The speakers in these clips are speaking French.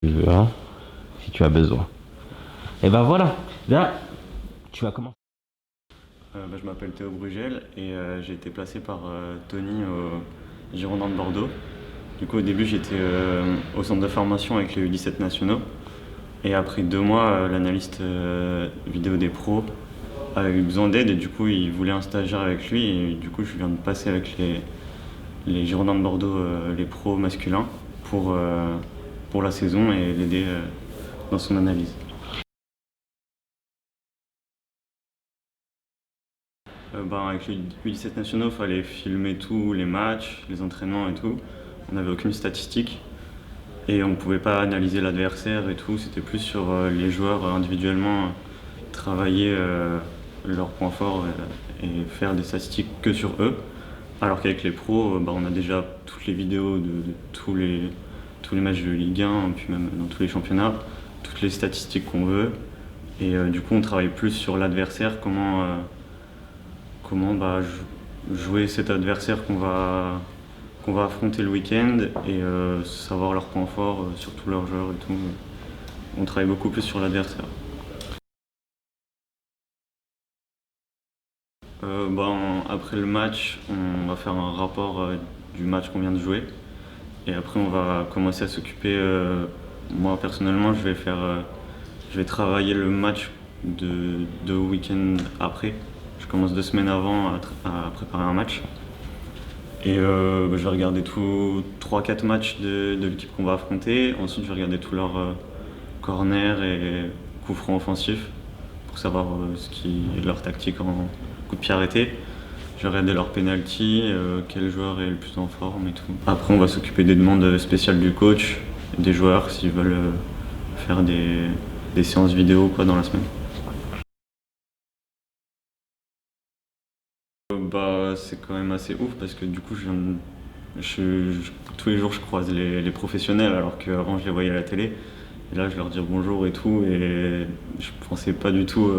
tu veux, hein, si tu as besoin. Et ben voilà, là, tu vas commencer. Je m'appelle Théo Brugel et j'ai été placé par Tony au Girondin de Bordeaux. Du coup, au début, j'étais au centre de formation avec les U17 nationaux. Et après 2 mois, l'analyste vidéo des pros a eu besoin d'aide et du coup, il voulait un stagiaire avec lui. Et du coup, je viens de passer avec les Girondins de Bordeaux, les pros masculins, pour, euh, pour la saison et l'aider dans son analyse. Avec les U17 nationaux, il fallait filmer tous les matchs, les entraînements et tout. On n'avait aucune statistique et on ne pouvait pas analyser l'adversaire et tout. C'était plus sur les joueurs individuellement, travailler leurs points forts et faire des statistiques que sur eux. Alors qu'avec les pros, on a déjà toutes les vidéos de tous les matchs de Ligue 1, puis même dans tous les championnats, toutes les statistiques qu'on veut. Et du coup, on travaille plus sur l'adversaire, comment jouer cet adversaire qu'on va affronter le week-end et savoir leurs points forts, surtout leurs joueurs et tout. On travaille beaucoup plus sur l'adversaire. Après le match, on va faire un rapport du match qu'on vient de jouer et après on va commencer à s'occuper. Moi personnellement, je vais travailler le match de week-end après. Je commence 2 semaines avant à préparer un match. Et je vais regarder tous 3-4 matchs de l'équipe qu'on va affronter. Ensuite, je vais regarder tous leurs corners et coups francs offensifs pour savoir ce qui est leur tactique en coup de pied arrêté. Je vais regarder leurs penalty, quel joueur est le plus en forme et tout. Après, on va s'occuper des demandes spéciales du coach, des joueurs s'ils veulent faire des séances vidéo quoi, dans la semaine. C'est quand même assez ouf parce que du coup, tous les jours, je croise les professionnels alors qu'avant, je les voyais à la télé. Et là, je leur dis bonjour et tout. Et je pensais pas du tout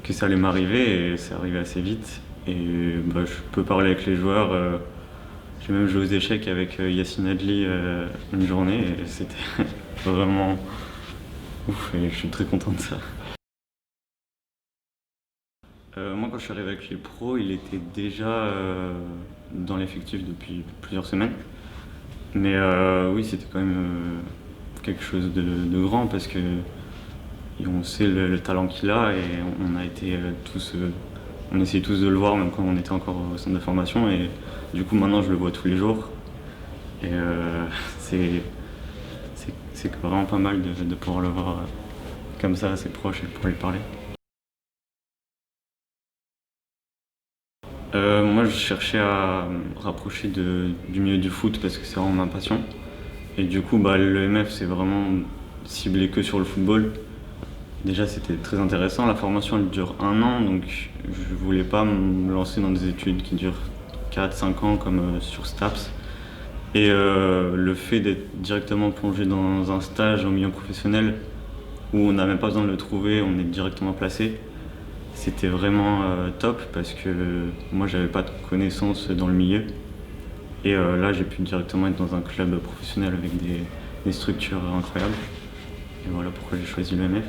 que ça allait m'arriver. Et c'est arrivé assez vite. Et je peux parler avec les joueurs. J'ai même joué aux échecs avec Yacine Adli une journée. Et c'était vraiment ouf. Et je suis très content de ça. Moi, quand je suis arrivé avec les pros, il était déjà dans l'effectif depuis plusieurs semaines. Mais oui, c'était quand même quelque chose de grand parce que on sait le talent qu'il a et on a été on essayait tous de le voir même quand on était encore au centre de formation et du coup maintenant je le vois tous les jours et c'est vraiment pas mal de pouvoir le voir comme ça assez proche et pouvoir lui parler. Moi, je cherchais à me rapprocher du milieu du foot parce que c'est vraiment ma passion. Et du coup, l'EMF, c'est vraiment ciblé que sur le football. Déjà, c'était très intéressant. La formation, elle dure 1 an, donc je voulais pas me lancer dans des études qui durent 4-5 ans comme sur STAPS. Et le fait d'être directement plongé dans un stage au milieu professionnel où on n'a même pas besoin de le trouver, on est directement placé. C'était vraiment top parce que moi j'avais pas de connaissances dans le milieu et là j'ai pu directement être dans un club professionnel avec des structures incroyables et voilà pourquoi j'ai choisi l'EMF.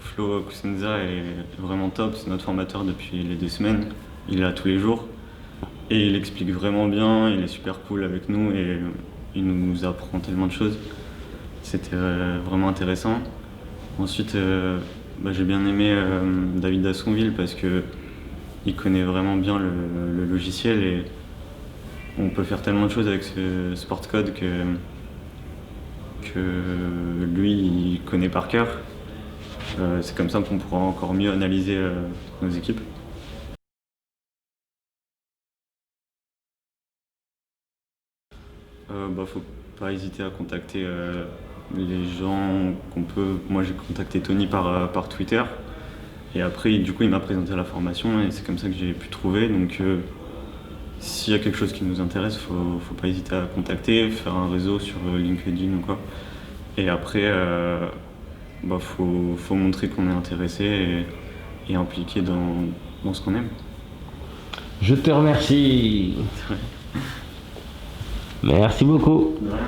Flo Kusenza est vraiment top, c'est notre formateur depuis les 2 semaines, il est là tous les jours et il explique vraiment bien, il est super cool avec nous et il nous apprend tellement de choses. C'était vraiment intéressant. Ensuite, j'ai bien aimé David Dassonville parce que il connaît vraiment bien le logiciel et on peut faire tellement de choses avec ce Sport Code que lui il connaît par cœur. C'est comme ça qu'on pourra encore mieux analyser nos équipes. Faut pas hésiter à contacter les gens qu'on peut. Moi j'ai contacté Tony par Twitter. Et après, du coup, il m'a présenté la formation et c'est comme ça que j'ai pu trouver. Donc, s'il y a quelque chose qui nous intéresse, faut pas hésiter à contacter, faire un réseau sur LinkedIn ou quoi. Et après, faut montrer qu'on est intéressé et impliqué dans ce qu'on aime. Je te remercie. Merci beaucoup. De rien.